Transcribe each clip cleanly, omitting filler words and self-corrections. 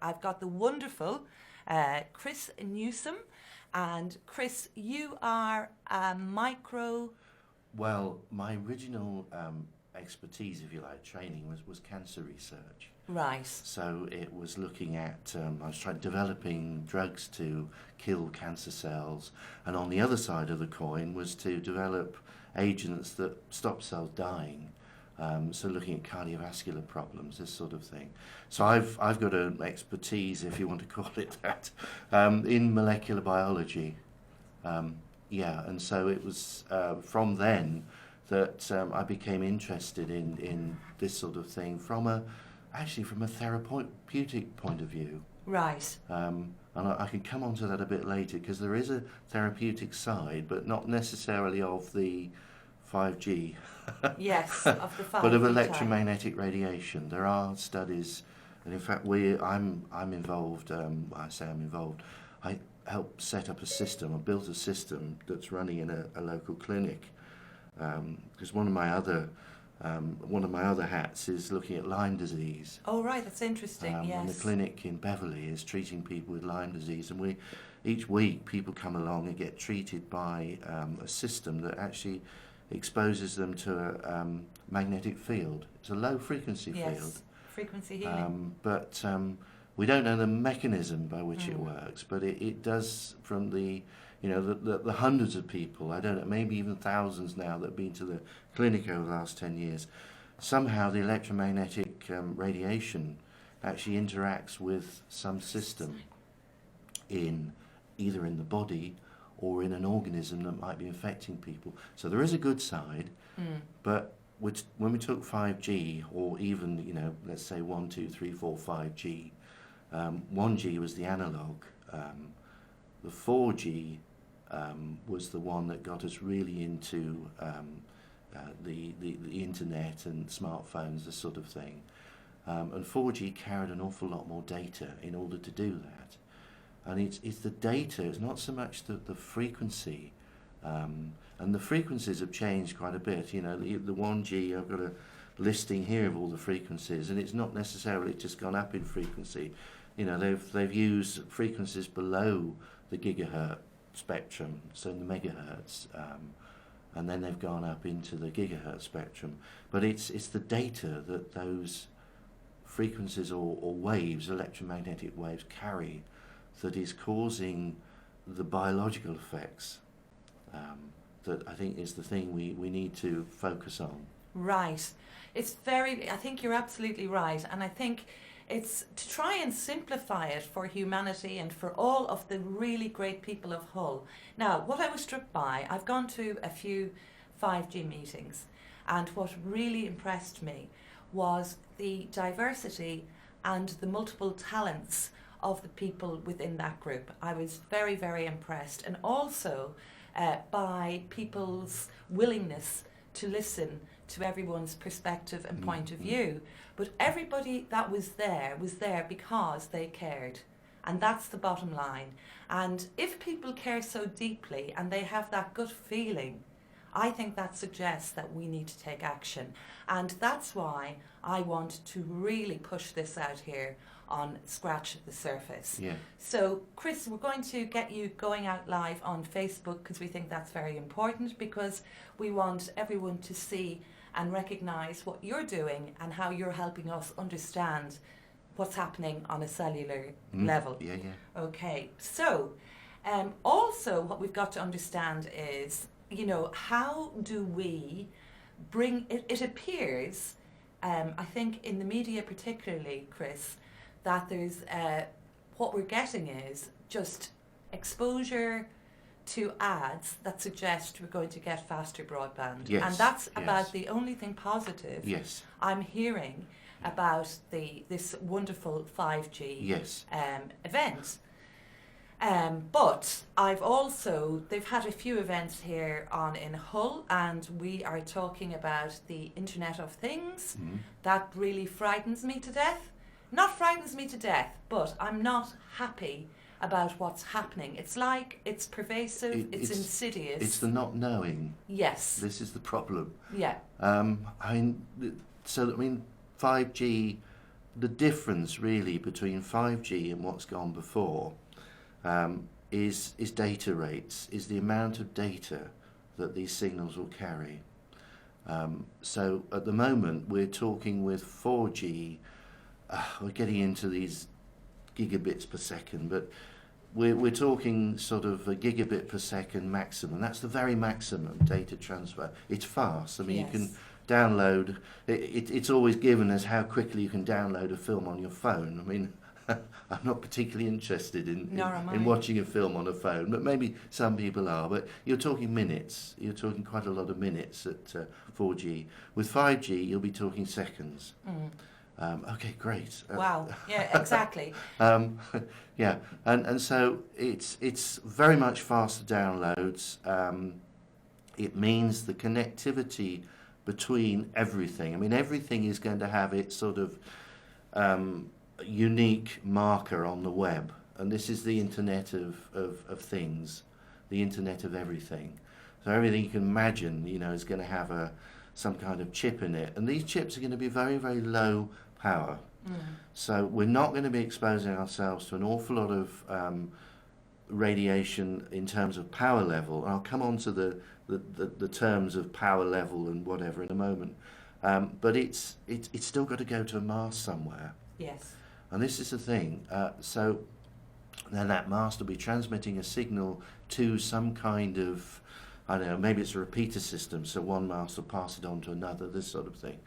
I've got the wonderful Chris Newsom. And Chris, you are a micro... Well, my original expertise, if you like, training was cancer research. Right. So it was looking at, I was developing drugs to kill cancer cells, and on the other side of the coin was to develop agents that stop cells dying. So looking at cardiovascular problems, this sort of thing. So I've got an expertise, if you want to call it that, in molecular biology. And so it was from then that I became interested in this sort of thing from a therapeutic point of view. Right. And I can come on to that a bit later, because there is a therapeutic side, but not necessarily of the 5G. Yes, of the 5G but of electromagnetic radiation. There are studies, and in fact I'm involved. I say I'm involved. I helped set up a system, I built a system that's running in a local clinic, because one of my other hats is looking at Lyme disease. Oh right, that's interesting. Yes. And the clinic in Beverley is treating people with Lyme disease, and each week people come along and get treated by a system that actually exposes them to a magnetic field. It's a low frequency field. Frequency healing. But we don't know the mechanism by which it works, but it does, from the hundreds of people, I don't know, maybe even thousands now that have been to the clinic over the last 10 years, somehow the electromagnetic radiation actually interacts with some system either in the body or in an organism that might be infecting people. So there is a good side, but when we took 5G, or even, let's say 1, 2, 3, 4, 5G, 1G was the analog, the 4G was the one that got us really into the internet and smartphones, this sort of thing. And 4G carried an awful lot more data in order to do that. And it's the data, it's not so much the frequency. And the frequencies have changed quite a bit. The 1G, I've got a listing here of all the frequencies, and it's not necessarily just gone up in frequency. They've used frequencies below the gigahertz spectrum, so in the megahertz, and then they've gone up into the gigahertz spectrum. But it's the data that those frequencies or waves, electromagnetic waves, carry, that is causing the biological effects, that I think is the thing we need to focus on. Right. I think you're absolutely right, and I think it's to try and simplify it for humanity and for all of the really great people of Hull. Now, what I was struck by, I've gone to a few 5G meetings, and what really impressed me was the diversity and the multiple talents of the people within that group. I was very, very impressed, and also by people's willingness to listen to everyone's perspective and point of view. But everybody that was there because they cared. And that's the bottom line. And if people care so deeply and they have that gut feeling, I think that suggests that we need to take action. And that's why I want to really push this out here on Scratch the Surface. Yeah. So, Chris, we're going to get you going out live on Facebook, because we think that's very important, because we want everyone to see and recognise what you're doing and how you're helping us understand what's happening on a cellular level. Yeah. Okay, so also what we've got to understand is, how do we bring, it appears, I think in the media particularly, Chris, that there's, what we're getting is just exposure to ads that suggest we're going to get faster broadband. Yes, and that's about the only thing positive I'm hearing about this wonderful 5G event. But they've had a few events here in Hull, and we are talking about the Internet of Things. That really frightens me to death. Not frightens me to death, but I'm not happy about what's happening. It's like it's pervasive, it's insidious. It's the not knowing. Yes. This is the problem. Yeah. 5G the difference really between 5G and what's gone before is data rates, is the amount of data that these signals will carry. So at the moment we're talking with 4G, we're getting into these gigabits per second, but we're talking sort of a gigabit per second maximum. That's the very maximum data transfer. It's fast. I mean, Yes. you can download. It's always given as how quickly you can download a film on your phone. I mean, I'm not particularly interested in watching a film on a phone, but maybe some people are. But you're talking minutes. You're talking quite a lot of minutes at 4G. With 5G, you'll be talking seconds. Okay, great. Wow. Yeah, exactly. Yeah, and so it's very much faster downloads. It means the connectivity between everything. I mean, everything is going to have its sort of unique marker on the web, and this is the Internet of things, the Internet of everything. So everything you can imagine, is going to have some kind of chip in it, and these chips are going to be very, very low power. So we're not going to be exposing ourselves to an awful lot of radiation in terms of power level. I'll come on to the terms of power level and whatever in a moment. But it's still got to go to a mast somewhere. Yes. And this is the thing. So then that mast will be transmitting a signal to some kind of, I don't know, maybe it's a repeater system, so one mast will pass it on to another, this sort of thing.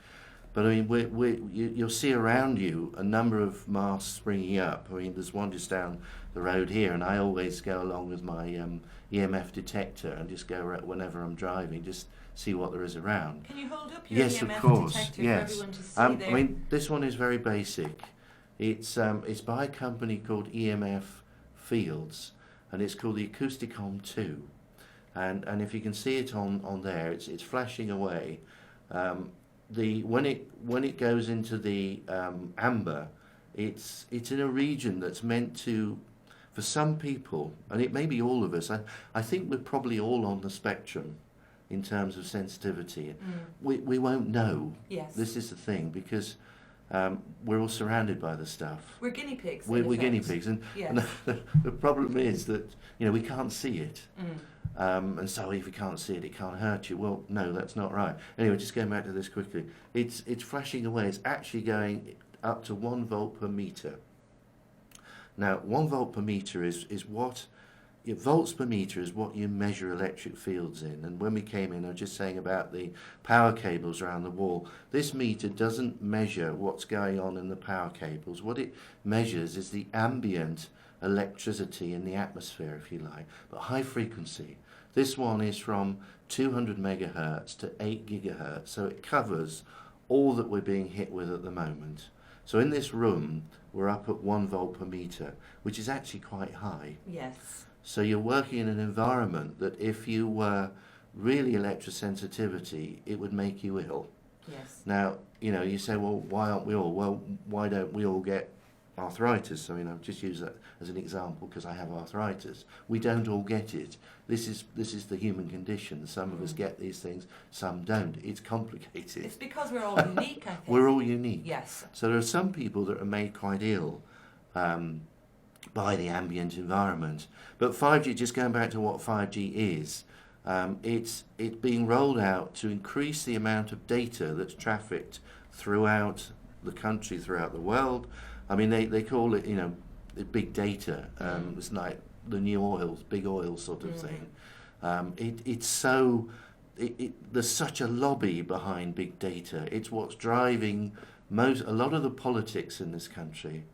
But I mean, you'll see around you a number of masts springing up. I mean, there's one just down the road here, and I always go along with my EMF detector and just go whenever I'm driving, just see what there is around. Can you hold up your Yes, EMF of course. detector Yes. for everyone to see there? I mean, this one is very basic. It's by a company called EMF Fields, and it's called the Acousticom 2. And if you can see it on there, it's flashing away. When it goes into the amber, it's in a region that's meant to, for some people, and it may be all of us. I think we're probably all on the spectrum in terms of sensitivity. We won't know. Yes. This is the thing, because we're all surrounded by the stuff. We're guinea pigs. We're guinea pigs, and Yes. the problem is that we can't see it. And so if you can't see it, it can't hurt you. Well, no, that's not right. Anyway, just going back to this quickly. It's flashing away. It's actually going up to 1 volt per meter. Now, 1 volt per meter is what... volts per meter is what you measure electric fields in. And when we came in, I was just saying about the power cables around the wall. This meter doesn't measure what's going on in the power cables. What it measures is the ambient electricity in the atmosphere, if you like, but high frequency. This one is from 200 megahertz to 8 gigahertz, so it covers all that we're being hit with at the moment. So in this room, we're up at 1 volt per meter, which is actually quite high. Yes. So you're working in an environment that if you were really electrosensitivity, it would make you ill. Yes. Now, you say, well, why aren't we all? Well, why don't we all get arthritis? I mean, I've just used that as an example because I have arthritis. We don't all get it. This is the human condition. Some of us get these things, some don't. It's complicated. It's because we're all unique, I think. We're all unique. Yes. So there are some people that are made quite ill by the ambient environment. But 5G, just going back to what 5G is, it's being rolled out to increase the amount of data that's trafficked throughout the country, throughout the world. I mean, they call it, big data. It's like the new oil, big oil sort of thing. There's such a lobby behind big data. It's what's driving a lot of the politics in this country.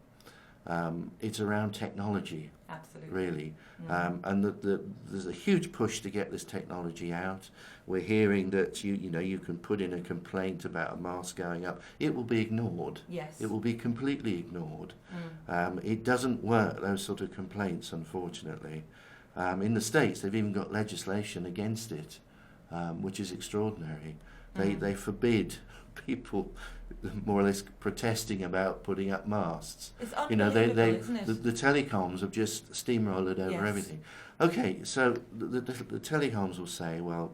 It's around technology. Absolutely. Really. And there's a huge push to get this technology out. We're hearing that you can put in a complaint about a mast going up. It will be ignored. Yes. It will be completely ignored. It doesn't work, those sort of complaints, unfortunately. In the States, they've even got legislation against it, which is extraordinary. They forbid people more or less protesting about putting up masts. It's unbelievable, isn't it? The telecoms have just steamrolled over Yes. everything. Okay, so the telecoms will say, well,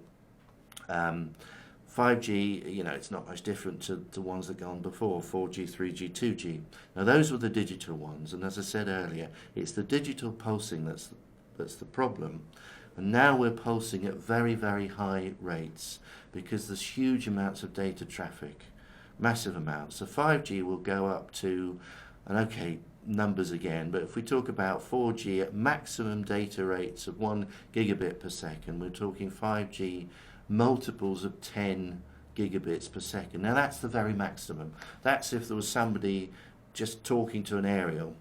5G, you know, it's not much different to ones that gone before, 4G, 3G, 2G. Now those were the digital ones, and as I said earlier, it's the digital pulsing that's the problem. And now we're pulsing at very, very high rates because there's huge amounts of data traffic, massive amounts. So 5G will go up to, and okay, numbers again, but if we talk about 4G at maximum data rates of 1 gigabit per second, we're talking 5G multiples of 10 gigabits per second. Now that's the very maximum. That's if there was somebody just talking to an aerial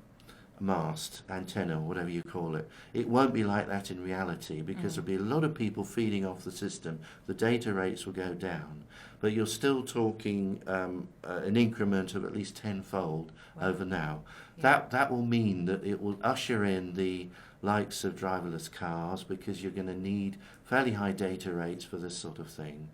mast, antenna, or whatever you call it. It won't be like that in reality because there'll be a lot of people feeding off the system. The data rates will go down, but you're still talking an increment of at least tenfold over now. Yeah. That will mean that it will usher in the likes of driverless cars because you're going to need fairly high data rates for this sort of thing.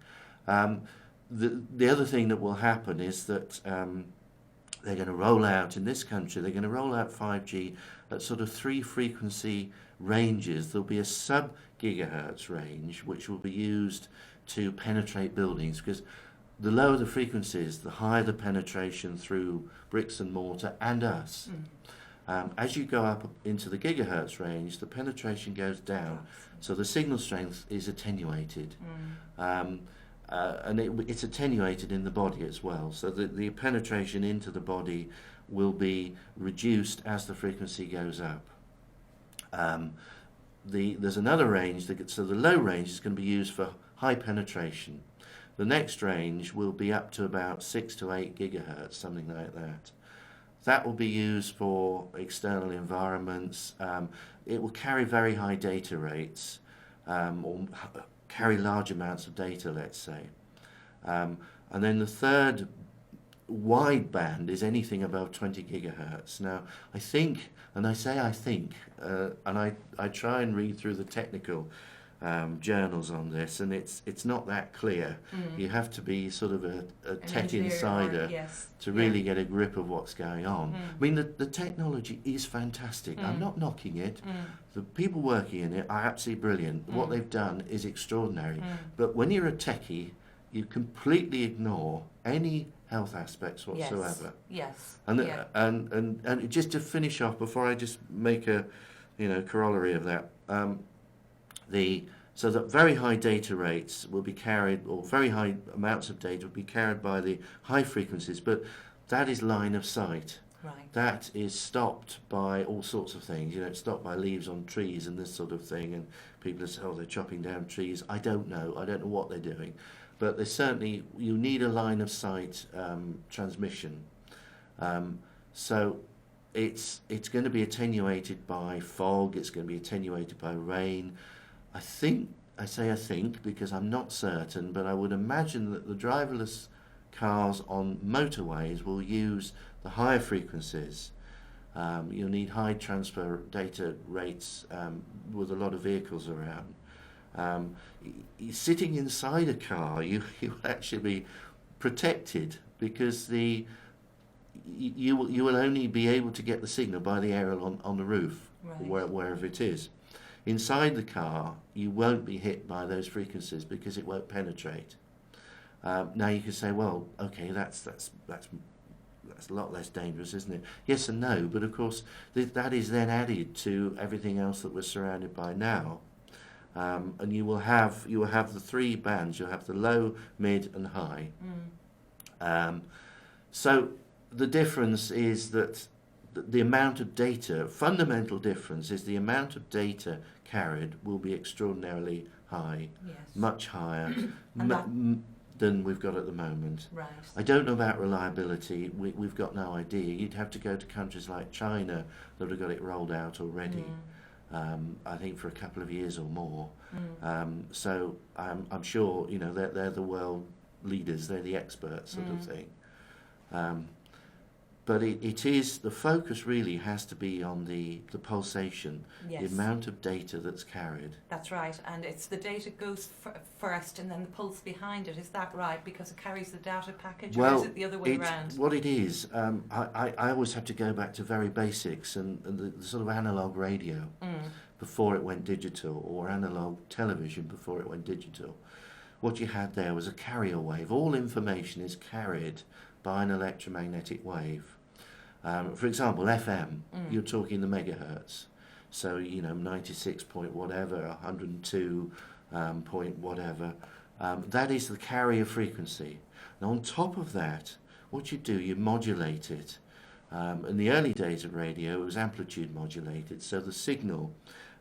The other thing that will happen is that they're going to roll out, in this country, they're going to roll out 5G at sort of 3 frequency ranges. There'll be a sub-gigahertz range which will be used to penetrate buildings because the lower the frequencies, the higher the penetration through bricks and mortar and us. As you go up into the gigahertz range, the penetration goes down, so the signal strength is attenuated. And it's attenuated in the body as well, so the penetration into the body will be reduced as the frequency goes up. There's another range, so the low range is going to be used for high penetration. The next range will be up to about 6 to 8 gigahertz, something like that. That will be used for external environments. It will carry very high data rates, or carry large amounts of data, let's say. And then the third wide band is anything above 20 gigahertz. Now, I think, and I say I think, and I try and read through the technical journals on this, and it's not that clear. You have to be sort of a tech insider to really get a grip of what's going on. I mean, the technology is fantastic. I'm not knocking it. The people working in it are absolutely brilliant. What they've done is extraordinary. But when you're a techie, you completely ignore any health aspects whatsoever. Yes. And just to finish off, before I just make a corollary of that, so that very high data rates will be carried, or very high amounts of data will be carried by the high frequencies, but that is line of sight. Right. That is stopped by all sorts of things. It's stopped by leaves on trees and this sort of thing, and people say, they're chopping down trees. I don't know what they're doing. But there's certainly, you need a line of sight transmission. So it's going to be attenuated by fog, it's going to be attenuated by rain. I say because I'm not certain, but I would imagine that the driverless cars on motorways will use the higher frequencies. You'll need high transfer data rates with a lot of vehicles around. Sitting inside a car, you will actually be protected because you will only be able to get the signal by the aerial on the roof, or wherever it is. Inside the car, you won't be hit by those frequencies because it won't penetrate. Now you can say, well, okay, that's a lot less dangerous, isn't it? Yes and no, but of course that is then added to everything else that we're surrounded by now. And you will have the 3 bands. You'll have the low, mid, and high. So the difference is that the amount of data, fundamental difference is the amount of data carried will be extraordinarily high, much higher than we've got at the moment. Right. I don't know about reliability. We've got no idea. You'd have to go to countries like China that have got it rolled out already. I think for a couple of years or more. So I'm sure they're the world leaders. They're the experts, sort of thing. But it is, the focus really has to be on the pulsation, the amount of data that's carried. That's right, and it's the data goes first and then the pulse behind it. Is that right? Because it carries the data package, or is it the other way around? What it is, I always have to go back to very basics and the sort of analogue radio before it went digital, or analogue television before it went digital. what you had there was a carrier wave. All information is carried by an electromagnetic wave. For example, FM, you're talking the megahertz. So, 96 point whatever, 102 point whatever. That is the carrier frequency. And on top of that, what you do, you modulate it. In the early days of radio, it was amplitude modulated. So the signal,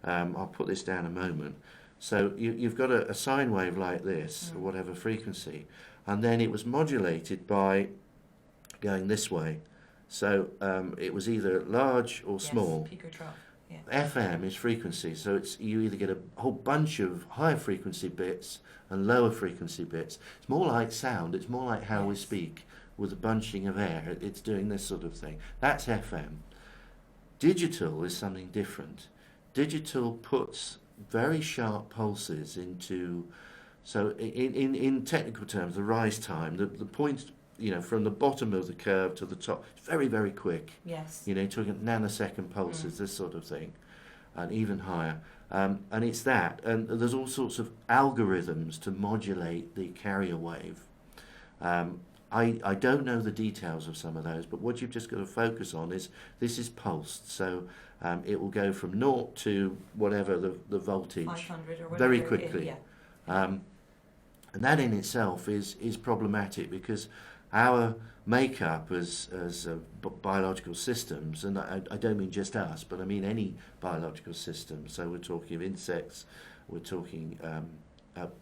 I'll put this down a moment. So you've got a sine wave like this, or whatever frequency, and then it was modulated by going this way. So it was either large or small. Peak or trough. Yeah. FM is frequency, so you either get a whole bunch of higher frequency bits and lower frequency bits. It's more like sound, it's more like how we speak with a bunching of air. It's doing this sort of thing. That's FM. Digital is something different. Digital puts very sharp pulses into, so in technical terms, the rise time, the point, from the bottom of the curve to the top, it's very, very quick. Yes. Talking nanosecond pulses, this sort of thing, and even higher. And it's that. And there's all sorts of algorithms to modulate the carrier wave. I don't know the details of some of those, but what you've just got to focus on is this is pulsed. So it will go from 0 to whatever the voltage 500 or whatever very quickly. Yeah. And that in itself is problematic, because our makeup as biological systems, and I don't mean just us, but I mean any biological system. So we're talking of insects, we're talking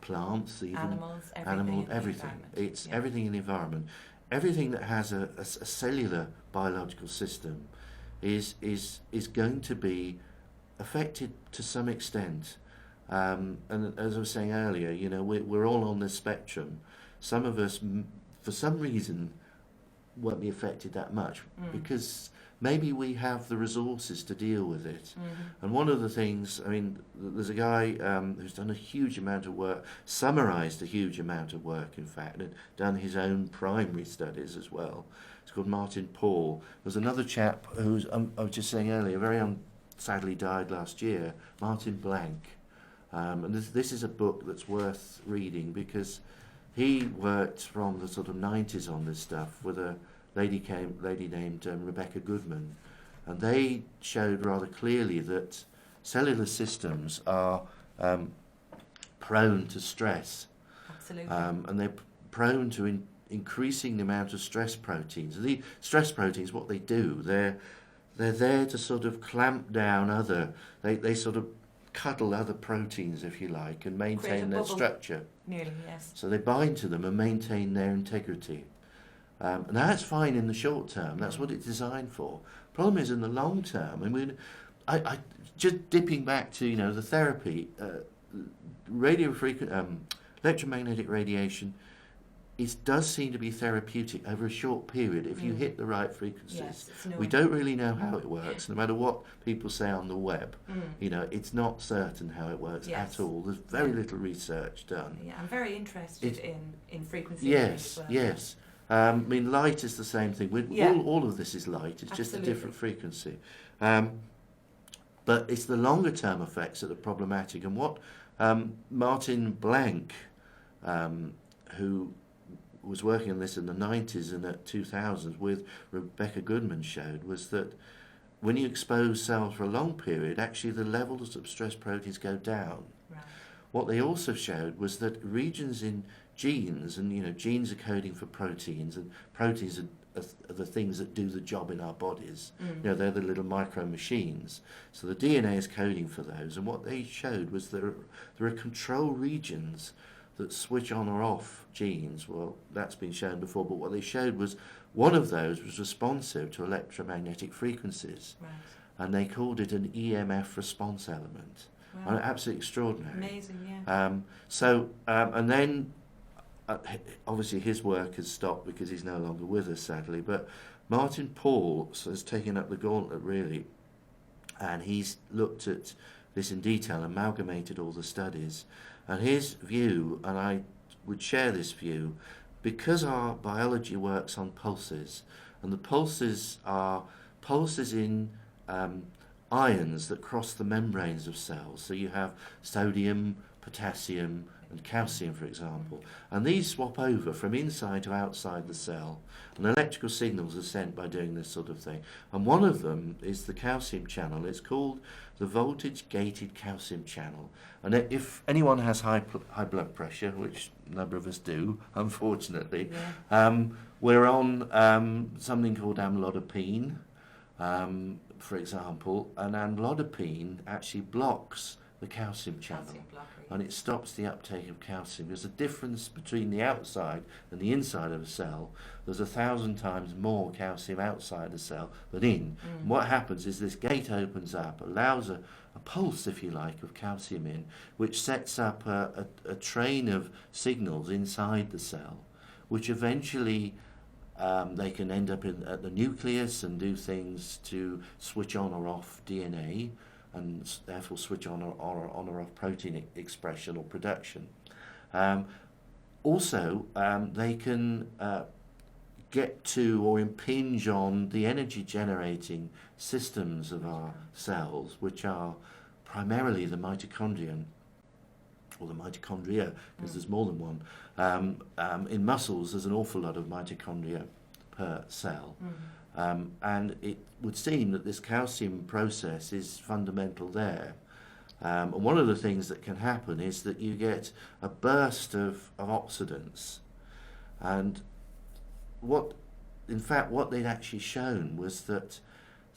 plants, even animals, everything. It's everything in the environment. Everything that has a cellular biological system is going to be affected to some extent. And as I was saying earlier, we're all on this spectrum. Some of us, for some reason, won't be affected that much because maybe we have the resources to deal with it. And one of the things, there's a guy who's done a huge amount of work, summarised a huge amount of work, in fact, and done his own primary studies as well. It's called Martin Paul. There's another chap who's, I was just saying earlier, sadly died last year, Martin Blank. And this is a book that's worth reading, because he worked from the sort of 90s on this stuff with a lady named Rebecca Goodman, and they showed rather clearly that cellular systems are prone to stress. Absolutely. And they're prone to increasing the amount of stress proteins. And the stress proteins, what they do, they're there to sort of clamp down they sort of cuddle other proteins, if you like, and maintain their structure. Nearly, yes. So they bind to them and maintain their integrity. And that's fine in the short term. That's what it's designed for. Problem is, in the long term, I just dipping back to the therapy, electromagnetic radiation. It does seem to be therapeutic over a short period if you hit the right frequencies. Yes, we don't really know how it works, no matter what people say on the web. It's not certain how it works at all. There's very little research done. Yeah, I'm very interested in frequency. Yes, as well. yes. Light is the same thing. All of this is light. It's just a different frequency. But it's the longer term effects that are problematic. And what Martin Blank, who was working on this in the 90s and at 2000s with Rebecca Goodman, showed was that when you expose cells for a long period, actually the levels of stress proteins go down. Right. What they also showed was that regions in genes, and genes are coding for proteins, and proteins are the things that do the job in our bodies. They're the little micro machines. So the DNA is coding for those, and what they showed was there are control regions that switch on or off genes. Well, that's been shown before, but what they showed was one of those was responsive to electromagnetic frequencies. Right. And they called it an EMF response element. Wow. Absolutely extraordinary. Amazing, yeah. And then obviously his work has stopped because he's no longer with us, sadly, but Martin Paul has taken up the gauntlet, really, and he's looked at this in detail, amalgamated all the studies. And his view, and I would share this view, because our biology works on pulses, and the pulses are pulses in ions that cross the membranes of cells. So you have sodium, potassium, and calcium, for example. And these swap over from inside to outside the cell. And electrical signals are sent by doing this sort of thing. And one of them is the calcium channel. It's called the voltage-gated calcium channel. And if anyone has high blood pressure, which a number of us do, unfortunately, we're on something called amlodipine, for example, and amlodipine actually blocks the calcium channel. And it stops the uptake of calcium. There's a difference between the outside and the inside of a cell. There's 1,000 times more calcium outside the cell than in. And what happens is this gate opens up, allows a pulse, if you like, of calcium in, which sets up a train of signals inside the cell, which eventually they can end up at the nucleus and do things to switch on or off DNA, and therefore switch on or off protein expression or production. Also, they can get to or impinge on the energy generating systems of our cells, which are primarily the mitochondrion, or the mitochondria, because there's more than one. In muscles, there's an awful lot of mitochondria per cell. And it would seem that this calcium process is fundamental there. And one of the things that can happen is that you get a burst of oxidants. And what they'd actually shown was that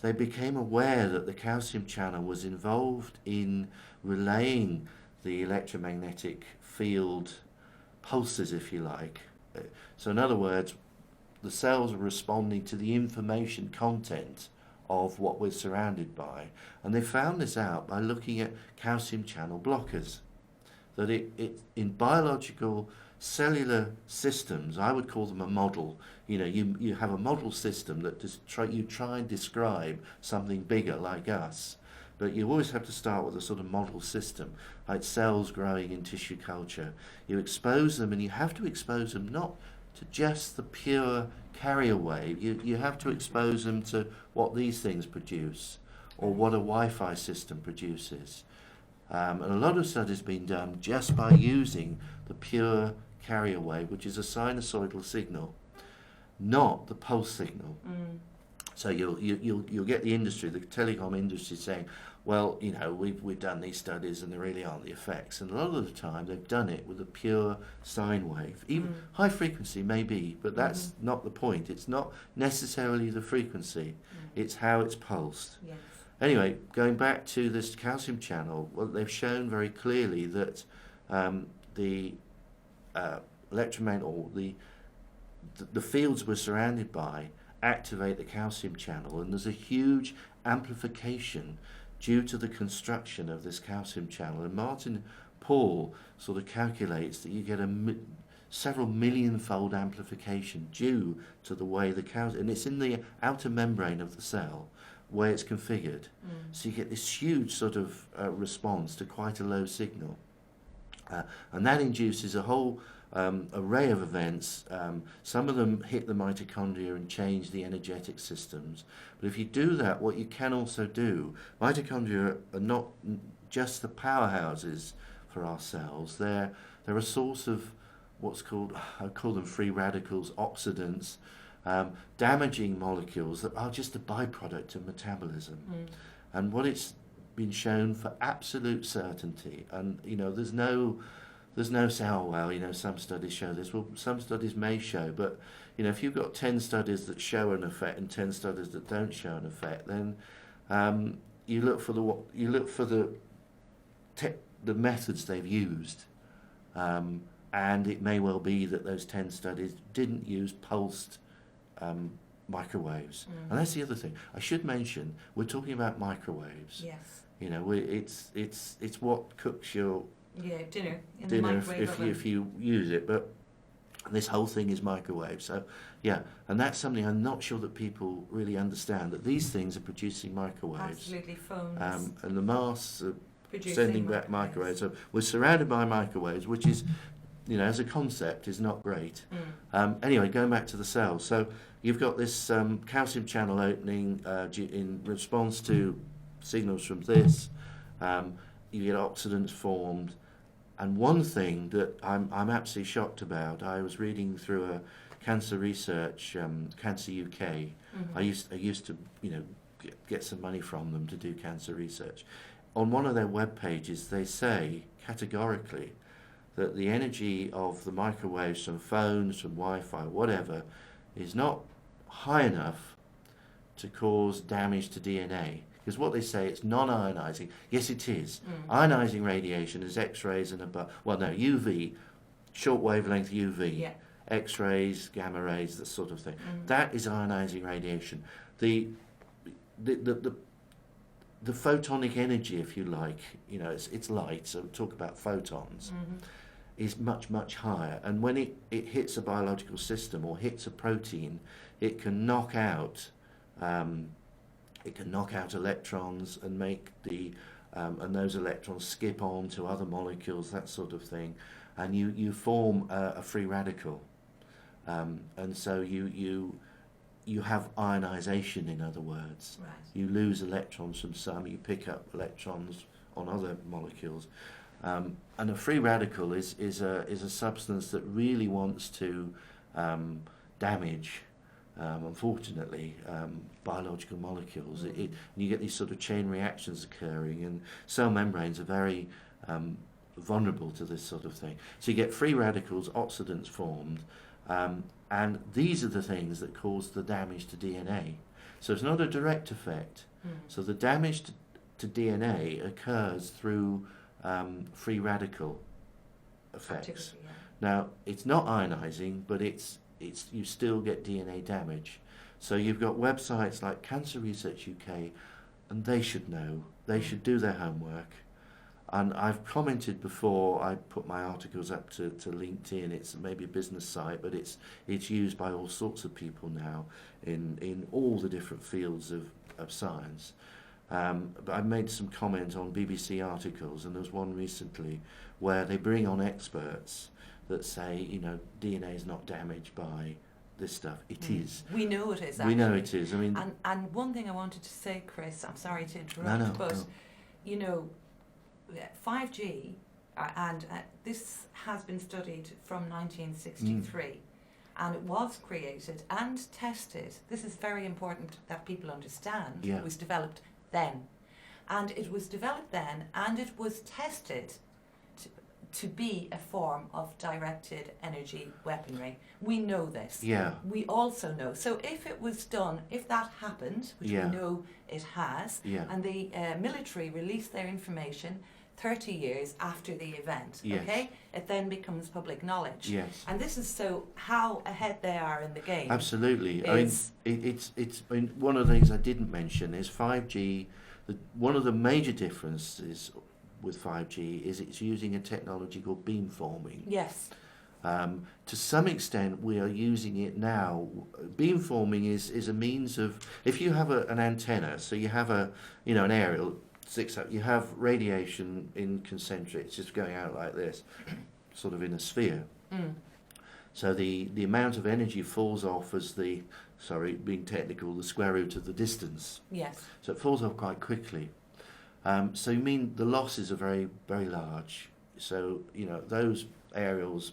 they became aware that the calcium channel was involved in relaying the electromagnetic field pulses, if you like. So in other words, the cells are responding to the information content of what we're surrounded by. And they found this out by looking at calcium channel blockers. That it in biological cellular systems, I would call them a model. You have a model system that you try and describe something bigger like us. But you always have to start with a sort of model system, like cells growing in tissue culture. You expose them, and you have to expose them not to just the pure carrier wave. You have to expose them to what these things produce, or what a Wi-Fi system produces. And a lot of studies have been done just by using the pure carrier wave, which is a sinusoidal signal, not the pulse signal. So you'll get the industry, the telecom industry, saying, well, we've done these studies and there really aren't the effects. And a lot of the time they've done it with a pure sine wave. Even high frequency may be, but that's not the point. It's not necessarily the frequency. It's how it's pulsed. Yes. Anyway, going back to this calcium channel, well, they've shown very clearly that the electromagnetic, or the fields we're surrounded by, activate the calcium channel, and there's a huge amplification due to the construction of this calcium channel. And Martin Paul sort of calculates that you get several million-fold amplification due to the way the calcium, and it's in the outer membrane of the cell where it's configured. So you get this huge sort of response to quite a low signal. And that induces a whole array of events. Some of them hit the mitochondria and change the energetic systems. But if you do that, what you can also do, mitochondria are not just the powerhouses for our cells. They're a source of what's called, I call them free radicals, oxidants, damaging molecules that are just a byproduct of metabolism. And what it's been shown for absolute certainty, and there's no say, oh well, some studies show this. Well, some studies may show, but if you've got 10 studies that show an effect and 10 studies that don't show an effect, then you look for the methods they've used, and it may well be that those 10 studies didn't use pulsed microwaves. And that's the other thing I should mention. We're talking about microwaves. Yes. It's what cooks your dinner in the dinner microwave if you use it, but this whole thing is microwave. So and that's something I'm not sure that people really understand, that these things are producing microwaves. Absolutely, phones. And the masks are Producing sending back microwaves. So we're surrounded by microwaves, which is, as a concept, is not great. Anyway, going back to the cells. So you've got this calcium channel opening in response to signals from this. You get oxidants formed. And one thing that I'm absolutely shocked about, I was reading through a cancer research, Cancer UK. Mm-hmm. I used to, get some money from them to do cancer research. On one of their web pages, they say categorically that the energy of the microwaves from phones, from Wi-Fi, whatever, is not high enough to cause damage to DNA. Because what they say, it's non-ionizing. Yes, it is. Ionizing radiation is X-rays and above. Well, no, UV, short wavelength UV, Yeah. X-rays, gamma rays, that sort of thing. That is ionizing radiation. The photonic energy, if you like, it's light. So we talk about photons. Is much, much higher, and when it hits a biological system or hits a protein, it can knock out electrons and make and those electrons skip on to other molecules, that sort of thing, and you form a free radical, and so you have ionization, in other words. Right. You lose electrons from some, you pick up electrons on other molecules. And a free radical is a substance that really wants to damage, unfortunately, biological molecules. And you get these sort of chain reactions occurring, and cell membranes are very vulnerable to this sort of thing. So you get free radicals, oxidants formed, and these are the things that cause the damage to DNA. So it's not a direct effect. So the damage to DNA occurs through free radical effects. Yeah. Now, it's not ionizing, but it's you still get DNA damage. So you've got websites like Cancer Research UK, and they should know. They should do their homework. And I've commented before, I put my articles up to LinkedIn. It's maybe a business site, but it's used by all sorts of people now in all the different fields of science. But I made some comment on BBC articles, and there was one recently where they bring on experts that say, DNA is not damaged by this stuff. It is. We know it is, We know it is. I mean, and one thing I wanted to say, Chris, I'm sorry to interrupt, No, but no. 5G, and this has been studied from 1963, and it was created and tested. This is very important that people understand. Yeah. It was developed then, and it was developed then, and it was tested to be a form of directed energy weaponry. We know this. Yeah. We also know. So if it was done, if that happened, which Yeah. we know it has, Yeah. and the military released their information 30 years after the event, Yes. okay, it then becomes public knowledge. Yes. And this is so how ahead they are in the game. Absolutely. Is- I mean, one of the things I didn't mention is 5G. One of the major differences with 5G is it's using a technology called beamforming. Yes. To some extent, we are using it now. Beamforming is a means of, if you have an antenna, so you have an aerial, you have radiation in concentrics just going out like this, sort of in a sphere. So the amount of energy falls off as being technical, the square root of the distance. Yes. So it falls off quite quickly. So you mean the losses are very, very large. So, those aerials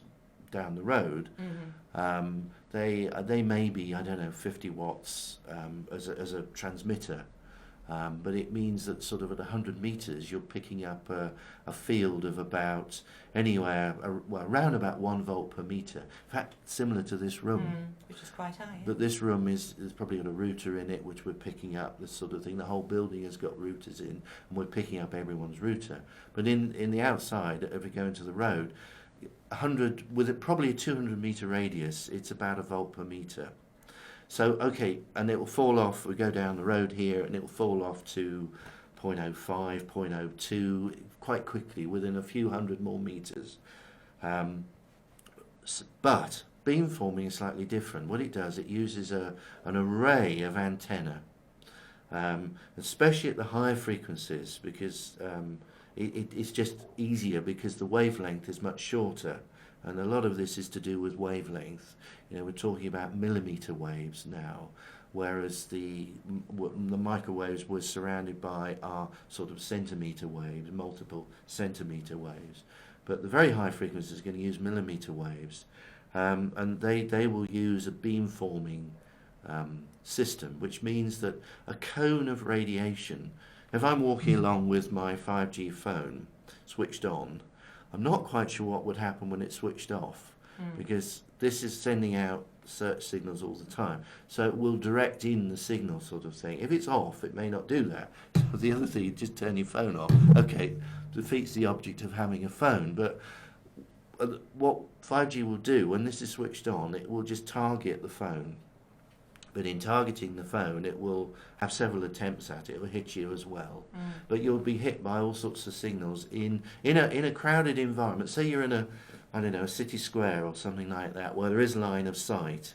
down the road, they may be, 50 watts as a transmitter. But it means that sort of at 100 metres you're picking up a field of about anywhere, around about 1 volt per metre. In fact, similar to this room. Which is quite high. Yeah? But this room is probably got a router in it, which we're picking up, this sort of thing. The whole building has got routers in, and we're picking up everyone's router. But in the outside, if we go into the road, 100, with probably a 200 metre radius, it's about 1 volt per metre. So, okay, and it will fall off, we go down the road here, and it will fall off to 0.05, 0.02, quite quickly, within a few hundred more metres. But beamforming is slightly different. What it does, it uses an array of antenna, especially at the higher frequencies, because it's just easier because the wavelength is much shorter. And a lot of this is to do with wavelength. We're talking about millimetre waves now, whereas the microwaves we're surrounded by are sort of centimetre waves, multiple centimetre waves. But the very high frequencies are going to use millimeter waves, and they will use a beamforming system, which means that a cone of radiation, if I'm walking along with my 5G phone switched on, I'm not quite sure what would happen when it's switched off, because this is sending out search signals all the time. So it will direct in the signal sort of thing. If it's off, it may not do that. So the other thing, you just turn your phone off. Okay, defeats the object of having a phone. But what 5G will do, when this is switched on, it will just target the phone. But in targeting the phone, it will have several attempts at it. It will hit you as well. But you'll be hit by all sorts of signals in a crowded environment. Say you're in a, I don't know, a city square or something like that, where there is line of sight.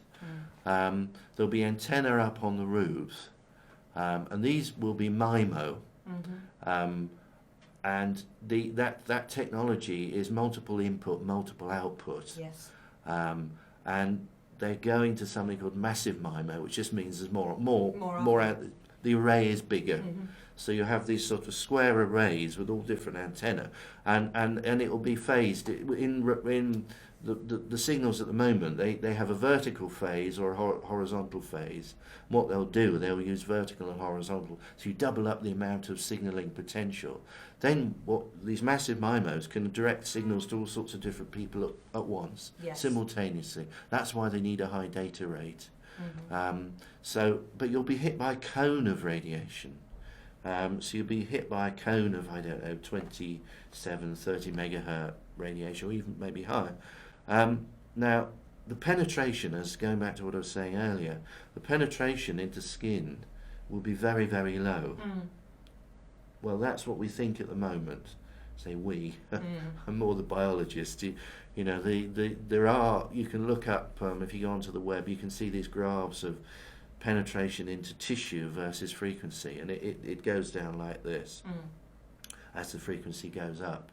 There'll be antenna up on the roofs, and these will be MIMO. And that technology is multiple input, multiple output. Yes. And they're going to something called massive MIMO, which just means there's more out. The array is bigger. So you have these sort of square arrays with all different antenna, and it will be phased in the signals at the moment. They have a vertical phase or a horizontal phase. What they'll do, they'll use vertical and horizontal, so you double up the amount of signaling potential. Then what these massive MIMOs can direct signals to all sorts of different people at once, simultaneously. That's why they need a high data rate. But you'll be hit by a cone of radiation. So you'll be hit by a cone of, I don't know, 27, 30 megahertz radiation, or even maybe higher. Now, the penetration, as going back to what I was saying earlier, the penetration into skin will be very, very low. Well, that's what we think at the moment. Say we. I'm more the biologist. You know, there are. You can look up if you go onto the web. You can see these graphs of penetration into tissue versus frequency, and it goes down like this as the frequency goes up.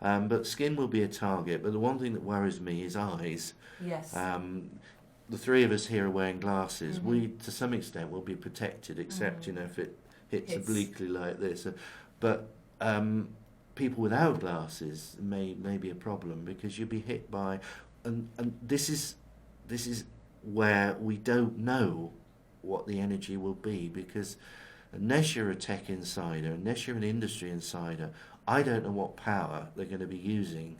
But skin will be a target. But the one thing that worries me is eyes. Yes. The three of us here are wearing glasses. We, to some extent, will be protected, except you know if it hits obliquely like this. But people without glasses may be a problem, because you'll be hit by, and this is where we don't know what the energy will be, because unless you're a tech insider, unless you're an industry insider, I don't know what power they're going to be using.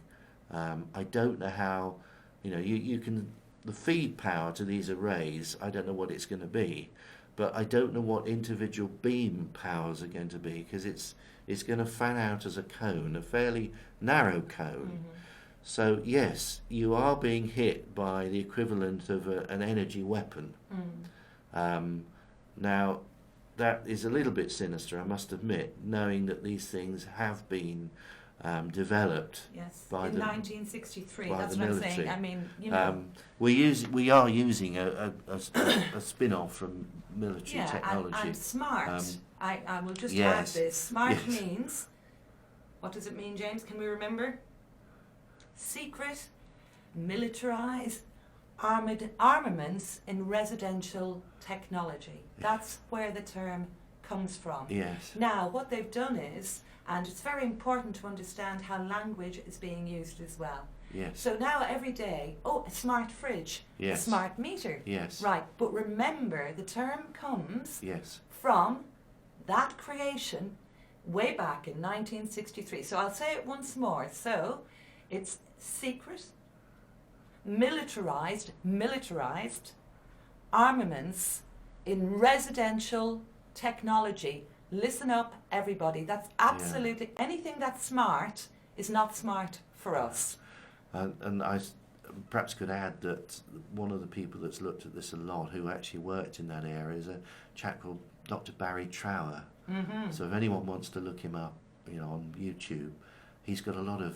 I don't know how, you know, you can, the feed power to these arrays, I don't know what it's going to be, but I don't know what individual beam powers are going to be, because it's going to fan out as a cone, a fairly narrow cone. So yes, you are being hit by the equivalent of an energy weapon. Now, that is a little bit sinister, I must admit, knowing that these things have been developed by in the 1963. by That's the what military. I'm saying. I mean, you know, we are using a spin-off from military technology. and smart. I will just add Yes. this. Smart Yes. means, what does it mean, James? Can we remember? Secret, militarized, armaments in residential technology. That's where the term comes from. Yes. Now, what they've done is, and it's very important to understand how language is being used as well. Yes. So now every day, a smart fridge, Yes. a smart meter. Yes. Right, but remember, the term comes Yes. from that creation way back in 1963. So I'll say it once more. So it's secret, militarized armaments in residential technology. Listen up, everybody. That's absolutely, anything that's smart is not smart for us. And I perhaps could add that one of the people that's looked at this a lot, who actually worked in that area, is a chap called Dr. Barry Trower. So if anyone wants to look him up, you know, on YouTube, he's got a lot of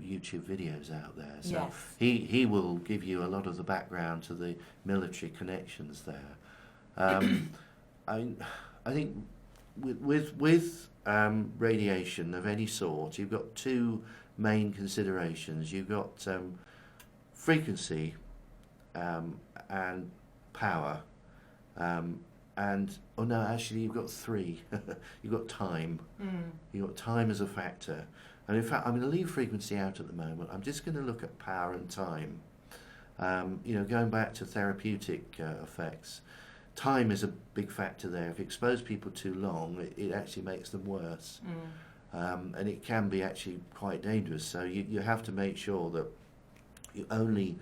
YouTube videos out there. So he will give you a lot of the background to the military connections there. I think with radiation of any sort, you've got two main considerations. You've got frequency and power, and actually you've got three. You've got time. You've got time as a factor, And in fact, I'm going to leave frequency out at the moment. I'm just going to look at power and time. Going back to therapeutic effects, time is a big factor there. If you expose people too long, it actually makes them worse. And it can be actually quite dangerous. So you have to make sure that you only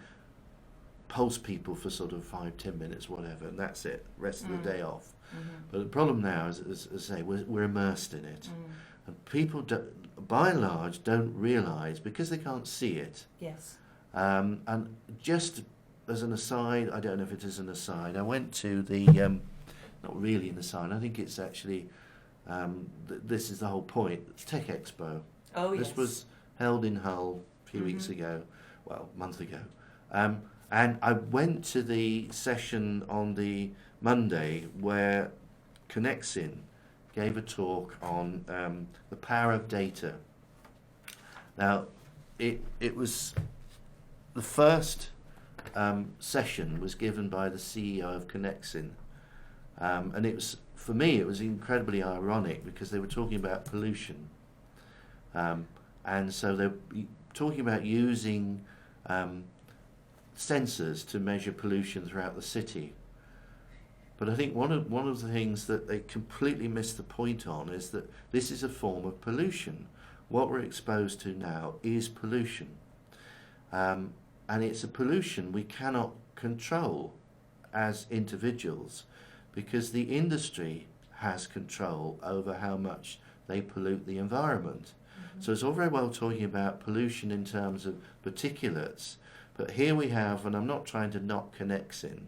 pulse people for sort of 5-10 minutes, whatever, and that's it. Rest of the day off. But the problem now is, as I say, we're immersed in it. And people, by and large, don't realise, because they can't see it. Yes. And just as an aside, I don't know if it is an aside, I went to the, not really an aside, I think it's actually, this is the whole point, it's Tech Expo. Oh, yes. This was held in Hull a few weeks ago, well, a month ago. And I went to the session on the Monday where Connexin gave a talk on the power of data. Now, it was the first session was given by the CEO of Connexin, and it was, for me, it was incredibly ironic because they were talking about pollution, and so they're talking about using sensors to measure pollution throughout the city. But I think one of the things that they completely missed the point on is that this is a form of pollution. What we're exposed to now is pollution. And it's a pollution we cannot control as individuals because the industry has control over how much they pollute the environment. So it's all very well talking about pollution in terms of particulates, but here we have, and I'm not trying to knock Connexin,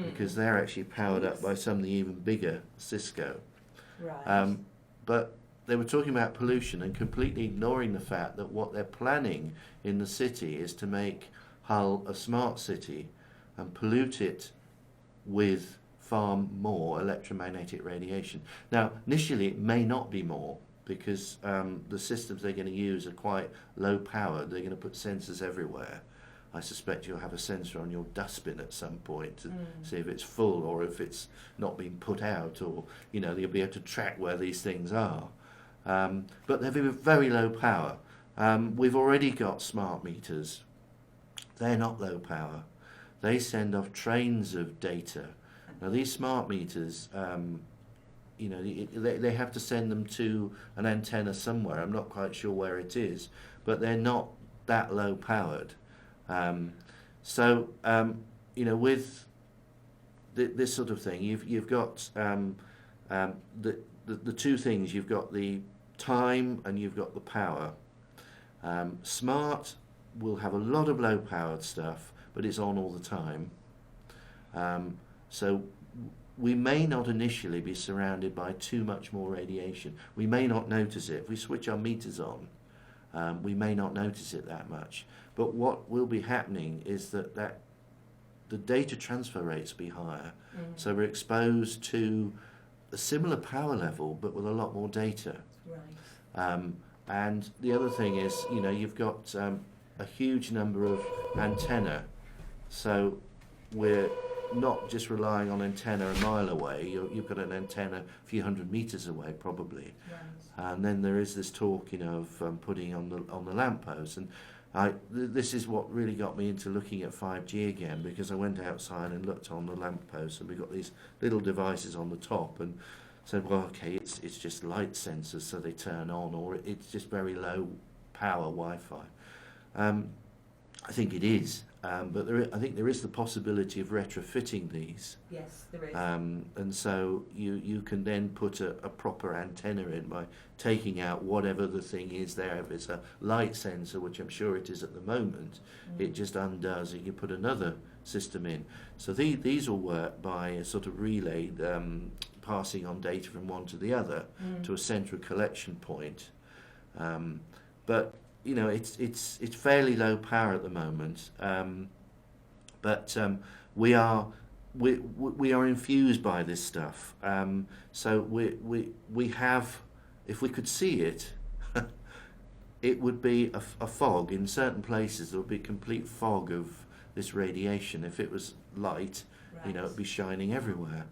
because they're actually powered up by something even bigger, Cisco. Right. But they were talking about pollution and completely ignoring the fact that what they're planning in the city is to make Hull a smart city and pollute it with far more electromagnetic radiation. Now, initially it may not be more because the systems they're going to use are quite low powered. They're going to put sensors everywhere. I suspect you'll have a sensor on your dustbin at some point to see if it's full or if it's not been put out, or you'll be able to track where these things are. But they're very low power. We've already got smart meters. They're not low power. They send off trains of data. Now these smart meters, they have to send them to an antenna somewhere. I'm not quite sure where it is, but they're not that low powered. With this sort of thing, you've got the two things. You've got the time and you've got the power. Smart will have a lot of low powered stuff, but it's on all the time. So we may not initially be surrounded by too much more radiation. We may not notice it. If we switch our meters on, we may not notice it that much. But what will be happening is that the data transfer rates will be higher. So we're exposed to a similar power level, but with a lot more data. Right. And the other thing is, you've got a huge number of antenna. So we're not just relying on antenna a mile away. You've got an antenna a few hundred meters away, probably. Right. And then there is this talk, of putting on the lamppost. And this is what really got me into looking at 5G again, because I went outside and looked on the lamppost, and we've got these little devices on the top, and said, well, okay, it's just light sensors, so they turn on, or it's just very low power Wi-Fi. I think it is, but I think there is the possibility of retrofitting these. Yes, there is. And so you can then put a proper antenna in by taking out whatever the thing is there. If it's a light sensor, which I'm sure it is at the moment, it just undoes it. You put another system in. So these will work by a sort of relay passing on data from one to the other to a central collection point. But it's fairly low power at the moment, but we are infused by this stuff. So we have, if we could see it, it would be a fog in certain places. There would be a complete fog of this radiation. If it was light, Right. it would be shining everywhere.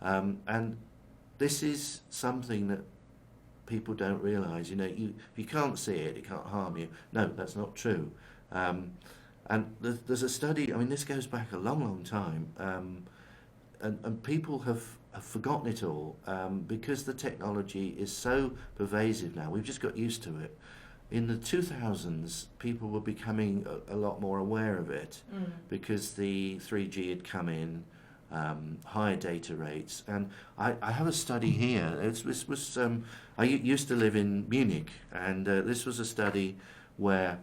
And this is something that people don't realise. If you can't see it, it can't harm you. No, that's not true. And there's a study. I mean, this goes back a long, long time, and people have forgotten it all because the technology is so pervasive now. We've just got used to it. In the 2000s, people were becoming a lot more aware of it because the 3G had come in, higher data rates. And I have a study here. I used to live in Munich, and this was a study where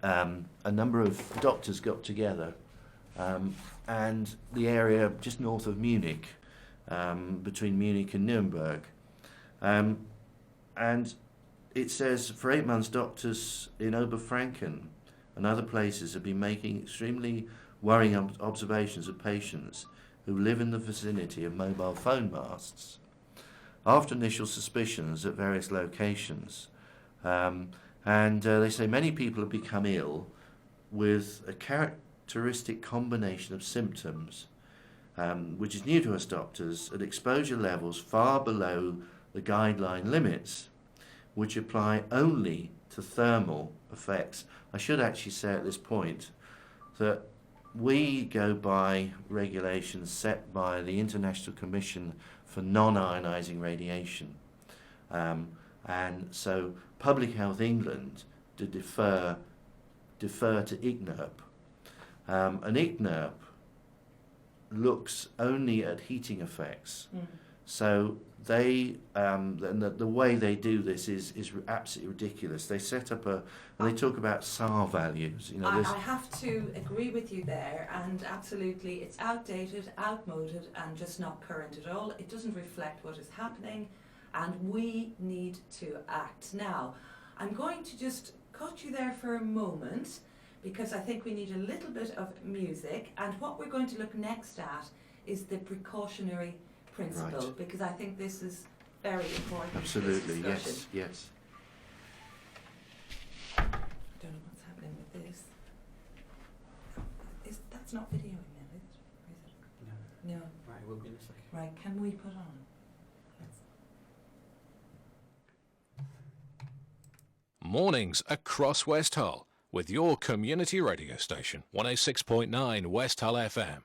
a number of doctors got together, and the area just north of Munich, between Munich and Nuremberg. And it says for 8 months, doctors in Oberfranken and other places have been making extremely worrying observations of patients who live in the vicinity of mobile phone masts. After initial suspicions at various locations, and they say many people have become ill with a characteristic combination of symptoms, which is new to us doctors, at exposure levels far below the guideline limits, which apply only to thermal effects. I should actually say at this point that we go by regulations set by the International Commission for Non-Ionising Radiation. And so Public Health England to defer to ICNIRP. And ICNIRP looks only at heating effects. So they the way they do this is absolutely ridiculous. They set up and they talk about SAR values. I have to agree with you there, and absolutely it's outdated, outmoded, and just not current at all. It doesn't reflect what is happening, and we need to act. Now, I'm going to just cut you there for a moment because I think we need a little bit of music, and what we're going to look next at is the precautionary principle, right, because I think this is very important. Absolutely, yes. I don't know what's happening with this. That's not videoing then, is it? No. Right, we'll be in a second. Right, can we put on? Mornings across West Hull with your community radio station, 106.9 West Hull FM.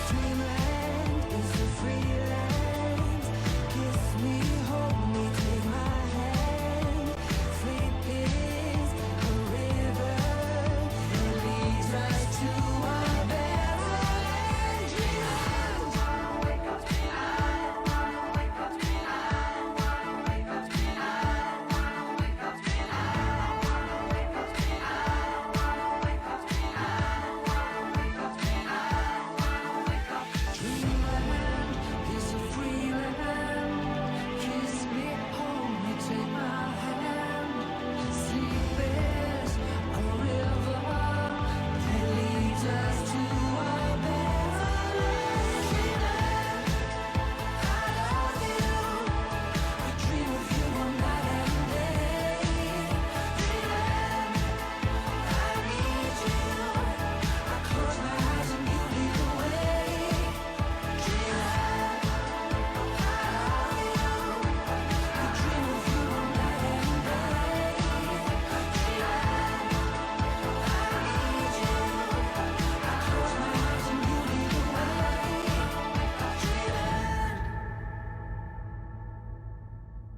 Dreamland is a free land. Kiss me, hold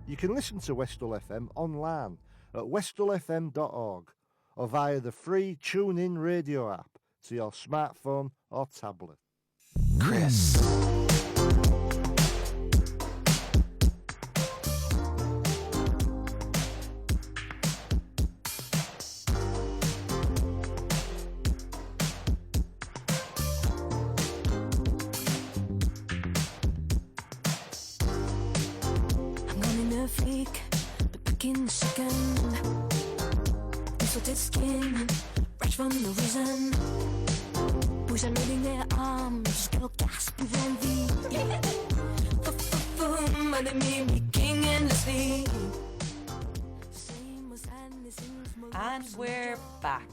You can listen to Westhull FM online at westhullfm.org or via the free TuneIn radio app to your smartphone or tablet. Chris. I'm running a freak, but picking second. Insulted skin, right from no reason. Boys unrolling their arms, girl gasping for envy. Mother me making endlessly. And we're back.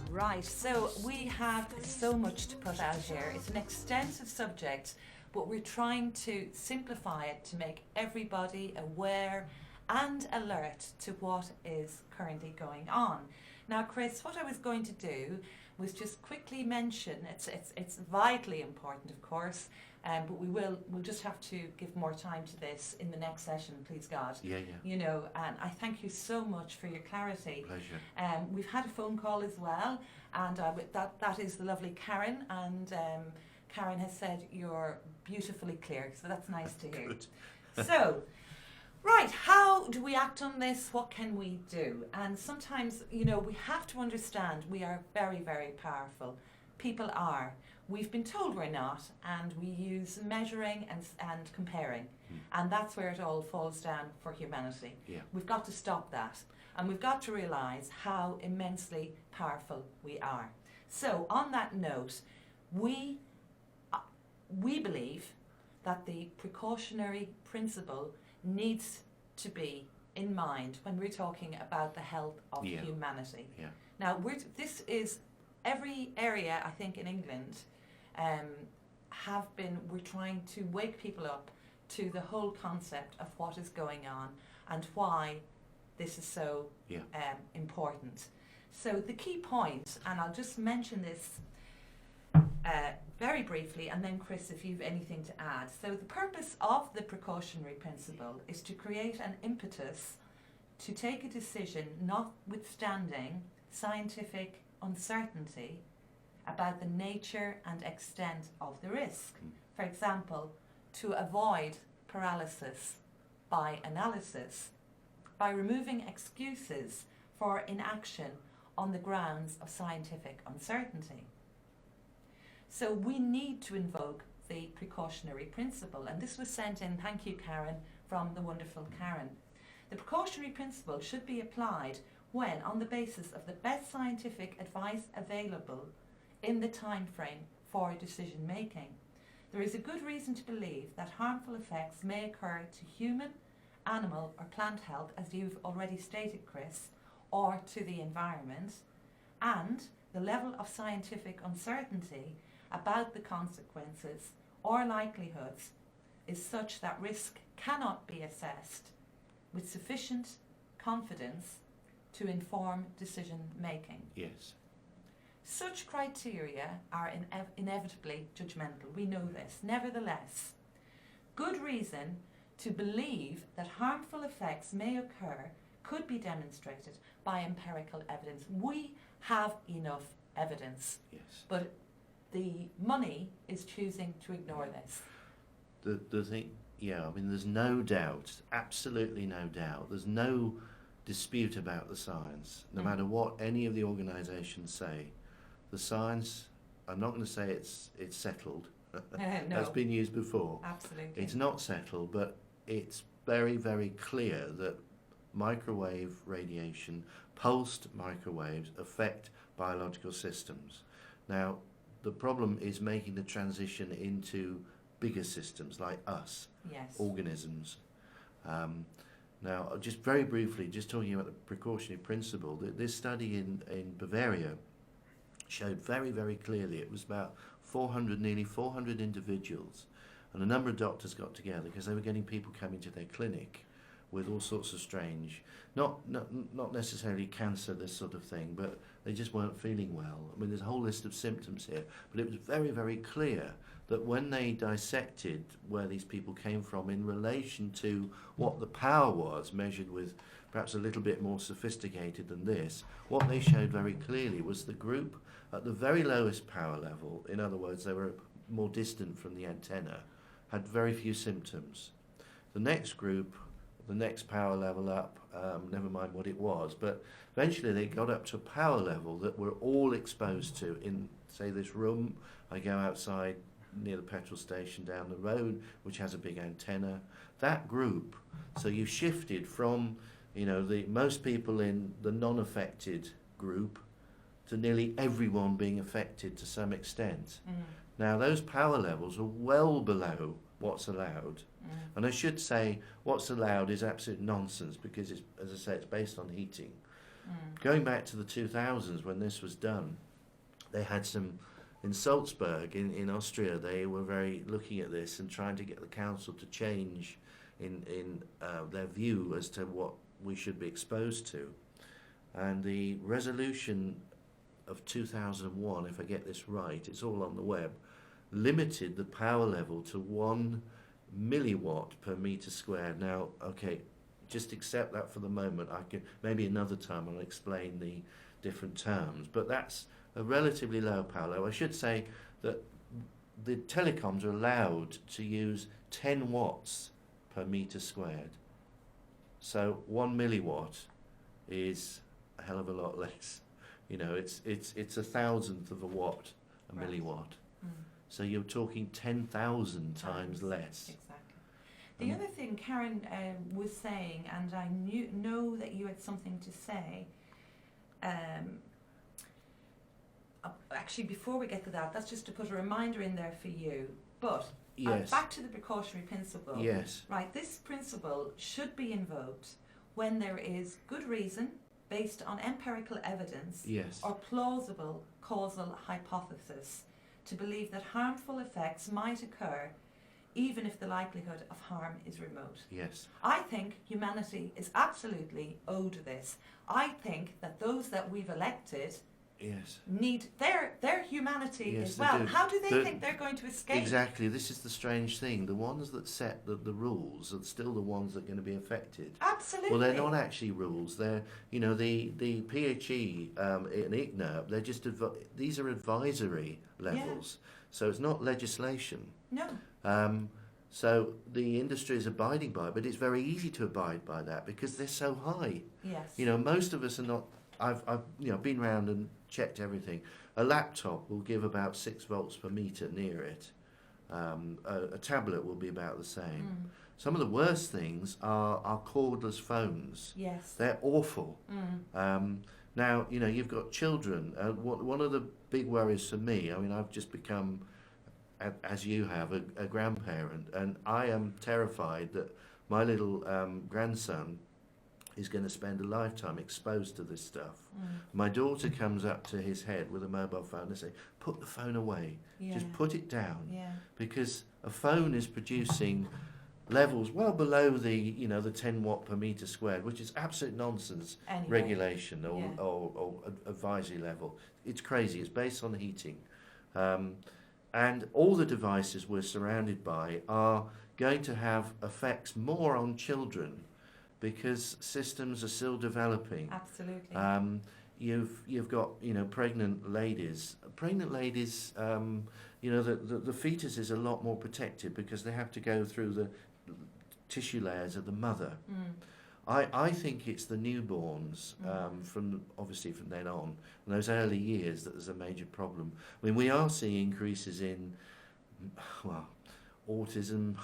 Right, so we have so much to put out here. It's an extensive subject, but we're trying to simplify it to make everybody aware and alert to what is currently going on. Now, Chris, what I was going to do was just quickly mention, it's vitally important, of course, but we'll just have to give more time to this in the next session, please God. Yeah. You know, and I thank you so much for your clarity. Pleasure. We've had a phone call as well, and that is the lovely Karen, and Karen has said you're beautifully clear, so that's nice to hear. Good. So, right, how do we act on this? What can we do? And sometimes, you know, we have to understand we are very, very powerful. People are. We've been told we're not, and we use measuring and comparing. And that's where it all falls down for humanity. Yeah. We've got to stop that. And we've got to realise how immensely powerful we are. So, on that note, we believe that the precautionary principle needs to be in mind when we're talking about the health of humanity. Yeah. Now, this is every area, I think, in England we're trying to wake people up to the whole concept of what is going on and why this is so important. So the key point, and I'll just mention this very briefly, and then Chris, if you've anything to add. So the purpose of the precautionary principle is to create an impetus to take a decision notwithstanding scientific uncertainty about the nature and extent of the risk. For example, to avoid paralysis by analysis, by removing excuses for inaction on the grounds of scientific uncertainty. So we need to invoke the precautionary principle, and this was sent in, thank you Karen, from the wonderful Karen. The precautionary principle should be applied when, on the basis of the best scientific advice available in the time frame for decision making, there is a good reason to believe that harmful effects may occur to human, animal or plant health, as you've already stated, Chris, or to the environment, and the level of scientific uncertainty about the consequences or likelihoods is such that risk cannot be assessed with sufficient confidence to inform decision making. Yes. Such criteria are inevitably judgmental. We know this. Nevertheless, good reason to believe that harmful effects may occur could be demonstrated by empirical evidence. We have enough evidence. Yes. But the money is choosing to ignore this. The thing, I mean, there's no doubt, absolutely no doubt, there's no dispute about the science. No matter what any of the organisations say, the science, I'm not going to say it's settled. No. That's been used before. Absolutely. It's not settled, but it's very, very clear that microwave radiation, pulsed microwaves, affect biological systems. Now, the problem is making the transition into bigger systems like us, organisms. Now, just very briefly, just talking about the precautionary principle, this study in Bavaria showed very, very clearly it was about nearly 400 individuals, and a number of doctors got together because they were getting people coming to their clinic with all sorts of strange, not necessarily cancer, this sort of thing, but they just weren't feeling well. I mean, there's a whole list of symptoms here, but it was very, very clear that when they dissected where these people came from in relation to what the power was, measured with perhaps a little bit more sophisticated than this, what they showed very clearly was the group at the very lowest power level, in other words, they were more distant from the antenna, had very few symptoms. The next group, the next power level up, never mind what it was, but eventually they got up to a power level that we're all exposed to in, say, this room. I go outside near the petrol station down the road, which has a big antenna. That group, so you shifted from, you know, the most people in the non-affected group to nearly everyone being affected to some extent. Now, those power levels are well below what's allowed. And I should say what's allowed is absolute nonsense because, it's, as I say, it's based on heating. Going back to the 2000s when this was done, they had some, in Salzburg in Austria, they were very looking at this and trying to get the council to change in their view as to what we should be exposed to. And the resolution of 2001, if I get this right, it's all on the web, limited the power level to 1 milliwatt per meter squared. Now, okay, just accept that for the moment. I can maybe another time I'll explain the different terms, but that's a relatively low power level. I should say that the telecoms are allowed to use 10 watts per meter squared. So 1 milliwatt is a hell of a lot less. You know, it's a thousandth of a watt, a milliwatt. So you're talking 10,000 times less. Exactly. The other thing Karen was saying, and I know that you had something to say. Actually, before we get to that, that's just to put a reminder in there for you. But Yes. back to the precautionary principle. Yes. Right, this principle should be invoked when there is good reason based on empirical evidence Yes. or plausible causal hypothesis to believe that harmful effects might occur even if the likelihood of harm is remote. Yes. I think humanity is absolutely owed this. I think that those that we've elected Yes. need their humanity Yes, as they well. do. How do they think they're going to escape? Exactly. This is the strange thing. The ones that set the rules are still the ones that are going to be affected. Absolutely. Well, they're not actually rules. They're, you know, the PHE and IGNIRP, they're just, these are advisory levels. So it's not legislation. No. So the industry is abiding by it, but it's very easy to abide by that because they're so high. Yes. You know, most of us are not. I've you know been around and checked everything. A laptop will give about 6 volts per meter near it. A tablet will be about the same. Some of the worst things are cordless phones. Yes. They're awful. Now, you know, you've got children. One of the big worries for me, I mean, I've just become, as you have, a grandparent, and I am terrified that my little grandson is going to spend a lifetime exposed to this stuff. My daughter comes up to his head with a mobile phone and say, put the phone away, just put it down, because a phone is producing levels well below the, you know, the 10 watt per meter squared, which is absolute nonsense. Anyway. Regulation or advisory level. It's crazy. It's based on heating. And all the devices we're surrounded by are going to have effects more on children because systems are still developing. Absolutely. You've got, you know, pregnant ladies. You know, the fetus is a lot more protected because they have to go through the tissue layers of the mother. I think it's the newborns from then on, and those early years, that there's a major problem. I mean, we are seeing increases in, well, autism.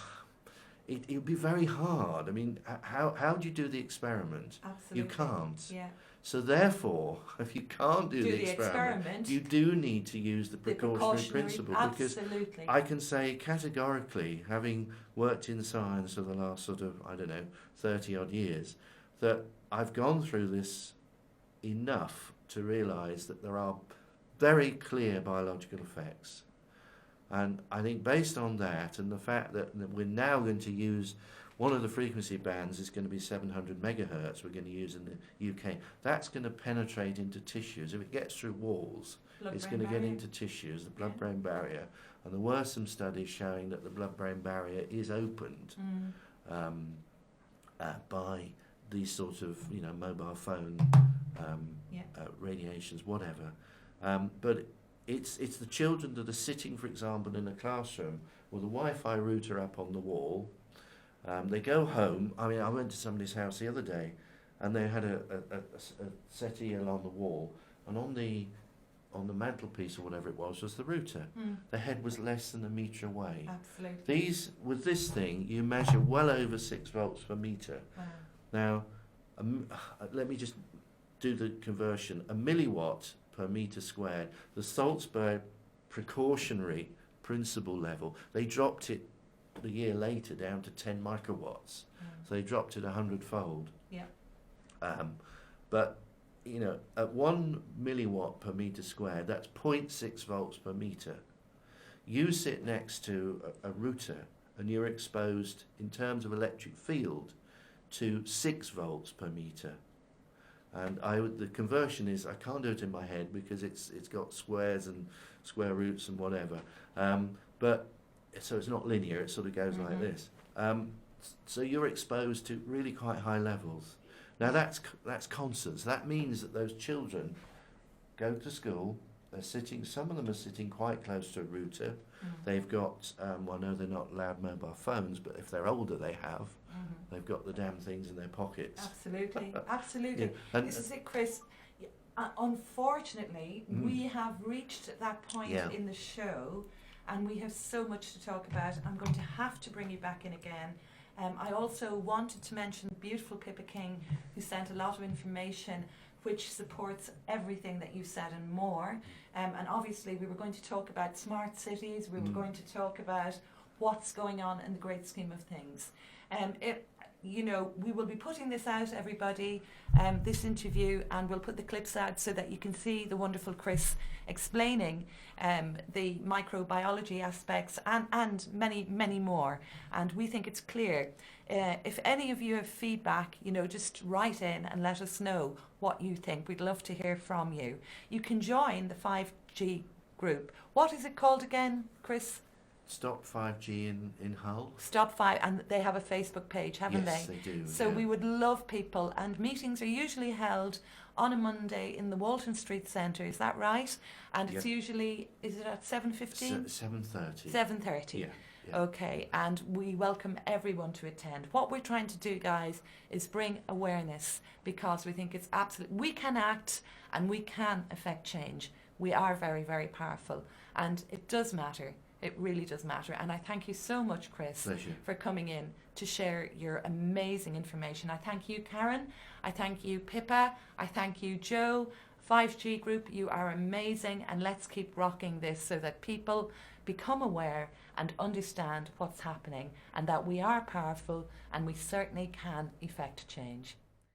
It would be very hard. I mean, how do you do the experiment? Absolutely. You can't. Yeah. So therefore, if you can't do the experiment, you do need to use the precautionary principle. Absolutely. Because I can say categorically, having worked in science for the last sort of, 30 odd years, that I've gone through this enough to realise that there are very clear biological effects. And I think based on that and the fact that we're now going to use, one of the frequency bands is going to be 700 megahertz we're going to use in the UK. That's going to penetrate into tissues. If it gets through walls, it's going to get into tissues, the blood-brain barrier. And there were some studies showing that the blood-brain barrier is opened by these sort of, mobile phone radiations, whatever. But it's the children that are sitting, for example, in a classroom with a Wi-Fi router up on the wall. They go home. I mean, I went to somebody's house the other day, and they had a settee along the wall, and on the mantelpiece or whatever it was the router. The head was less than a metre away. Absolutely. With this thing, you measure well over 6 volts per metre. Wow. Now, let me just do the conversion. A milliwatt per metre squared, the Salzburg precautionary principle level, they dropped it a year later down to 10 microwatts. So they dropped it 100-fold. Yeah. But, at 1 milliwatt per metre squared, that's 0.6 volts per metre. You sit next to a router and you're exposed, in terms of electric field, to 6 volts per metre. And the conversion is, I can't do it in my head because it's got squares and square roots and whatever. But so it's not linear, it sort of goes like this. So you're exposed to really quite high levels. Now that's constant. So that means that those children go to school, they're sitting, some of them are sitting quite close to a router. They've got, well, I know they're not allowed mobile phones, but if they're older they have. They've got the damn things in their pockets. Absolutely, absolutely. Yeah, and This is it, Chris. Unfortunately, we have reached that point in the show, and we have so much to talk about. I'm going to have to bring you back in again. I also wanted to mention beautiful Pippa King, who sent a lot of information which supports everything that you said and more. And obviously we were going to talk about smart cities, we were going to talk about what's going on in the great scheme of things. We will be putting this out, everybody, this interview, and we'll put the clips out so that you can see the wonderful Chris explaining the microbiology aspects and many, many more. And we think it's clear. If any of you have feedback, just write in and let us know what you think. We'd love to hear from you. You can join the 5G group. What is it called again, Chris? Stop 5G in Hull. Stop 5, and they have a Facebook page, haven't Yes, they? they do. So we would love people, and meetings are usually held on a Monday in the Walton Street Centre, is that right? And it's usually, is it at 7:15? 7:30. 7:30. Yeah. Okay, and we welcome everyone to attend. What we're trying to do, guys, is bring awareness, because we think it's absolute. We can act and we can affect change. We are very, very powerful, and it does matter. It really does matter. And I thank you so much, Chris, Pleasure. for coming in to share your amazing information. I thank you, Karen. I thank you, Pippa. I thank you, Joe. 5G group, you are amazing, and let's keep rocking this so that people become aware and understand what's happening, and that we are powerful and we certainly can effect change.